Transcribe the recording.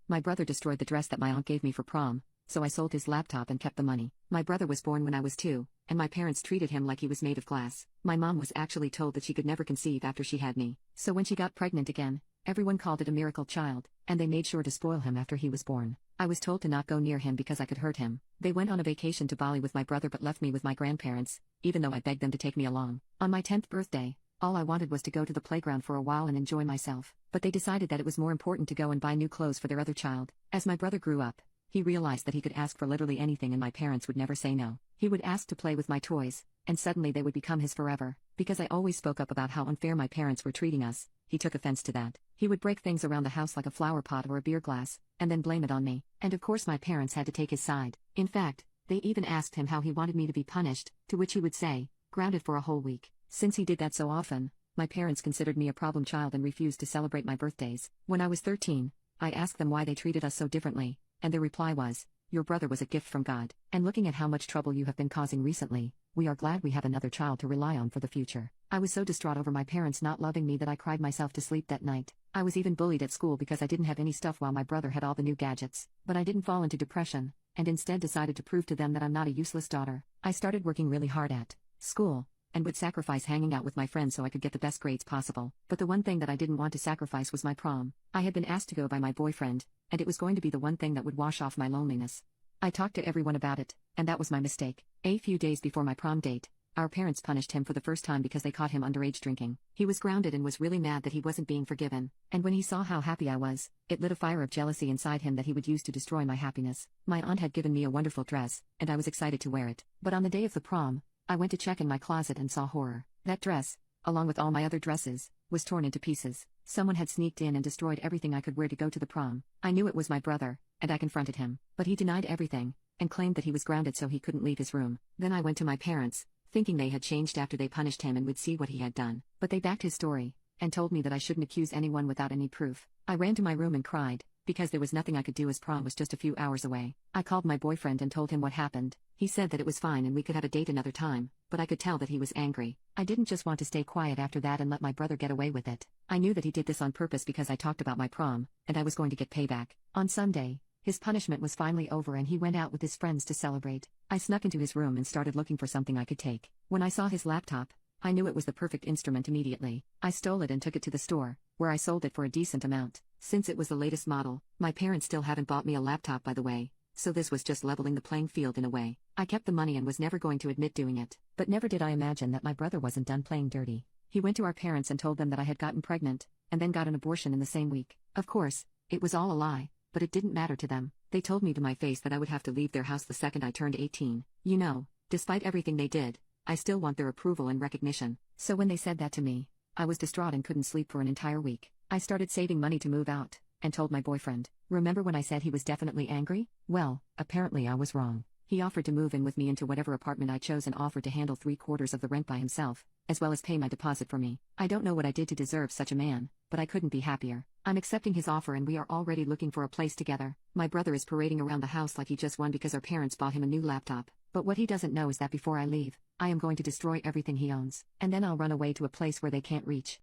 My brother destroyed the dress that my aunt gave me for prom, so I sold his laptop and kept the money. My brother was born when I was 2, and my parents treated him like he was made of glass. My mom was actually told that she could never conceive after she had me, so when she got pregnant again, everyone called it a miracle child, and they made sure to spoil him after he was born. I was told to not go near him because I could hurt him. They went on a vacation to Bali with my brother but left me with my grandparents, even though I begged them to take me along. On my 10th birthday, all I wanted was to go to the playground for a while and enjoy myself, but they decided that it was more important to go and buy new clothes for their other child. As my brother grew up, he realized that he could ask for literally anything and my parents would never say no. He would ask to play with my toys, and suddenly they would become his forever. Because I always spoke up about how unfair my parents were treating us, he took offense to that. He would break things around the house like a flower pot or a beer glass, and then blame it on me. And of course my parents had to take his side. In fact, they even asked him how he wanted me to be punished, to which he would say, grounded for a whole week. Since he did that so often, my parents considered me a problem child and refused to celebrate my birthdays. When I was 13, I asked them why they treated us so differently, and their reply was, "Your brother was a gift from God, and looking at how much trouble you have been causing recently, we are glad we have another child to rely on for the future." I was so distraught over my parents not loving me that I cried myself to sleep that night. I was even bullied at school because I didn't have any stuff while my brother had all the new gadgets. But I didn't fall into depression, and instead decided to prove to them that I'm not a useless daughter. I started working really hard at school, and would sacrifice hanging out with my friends so I could get the best grades possible. But the one thing that I didn't want to sacrifice was my prom. I had been asked to go by my boyfriend, and it was going to be the one thing that would wash off my loneliness. I talked to everyone about it, and that was my mistake. A few days before my prom date, our parents punished him for the first time because they caught him underage drinking. He was grounded and was really mad that he wasn't being forgiven, and when he saw how happy I was, it lit a fire of jealousy inside him that he would use to destroy my happiness. My aunt had given me a wonderful dress, and I was excited to wear it. But on the day of the prom, I went to check in my closet and saw horror. That dress, along with all my other dresses, was torn into pieces. Someone had sneaked in and destroyed everything I could wear to go to the prom. I knew it was my brother, and I confronted him, but he denied everything, and claimed that he was grounded so he couldn't leave his room. Then I went to my parents, thinking they had changed after they punished him and would see what he had done. But they backed his story, and told me that I shouldn't accuse anyone without any proof. I ran to my room and cried, because there was nothing I could do as prom was just a few hours away. I called my boyfriend and told him what happened. He said that it was fine and we could have a date another time, but I could tell that he was angry. I didn't just want to stay quiet after that and let my brother get away with it. I knew that he did this on purpose because I talked about my prom, and I was going to get payback. On Sunday, his punishment was finally over and he went out with his friends to celebrate. I snuck into his room and started looking for something I could take. When I saw his laptop, I knew it was the perfect instrument immediately. I stole it and took it to the store, where I sold it for a decent amount. Since it was the latest model, my parents still haven't bought me a laptop by the way, so this was just leveling the playing field in a way. I kept the money and was never going to admit doing it. But never did I imagine that my brother wasn't done playing dirty. He went to our parents and told them that I had gotten pregnant, and then got an abortion in the same week. Of course, it was all a lie, but it didn't matter to them. They told me to my face that I would have to leave their house the second I turned 18. You know, despite everything they did, I still want their approval and recognition. So when they said that to me, I was distraught and couldn't sleep for an entire week. I started saving money to move out, and told my boyfriend. Remember when I said he was definitely angry? Well, apparently I was wrong. He offered to move in with me into whatever apartment I chose and offered to handle 3/4 of the rent by himself, as well as pay my deposit for me. I don't know what I did to deserve such a man, but I couldn't be happier. I'm accepting his offer and we are already looking for a place together. My brother is parading around the house like he just won because our parents bought him a new laptop. But what he doesn't know is that before I leave, I am going to destroy everything he owns, and then I'll run away to a place where they can't reach.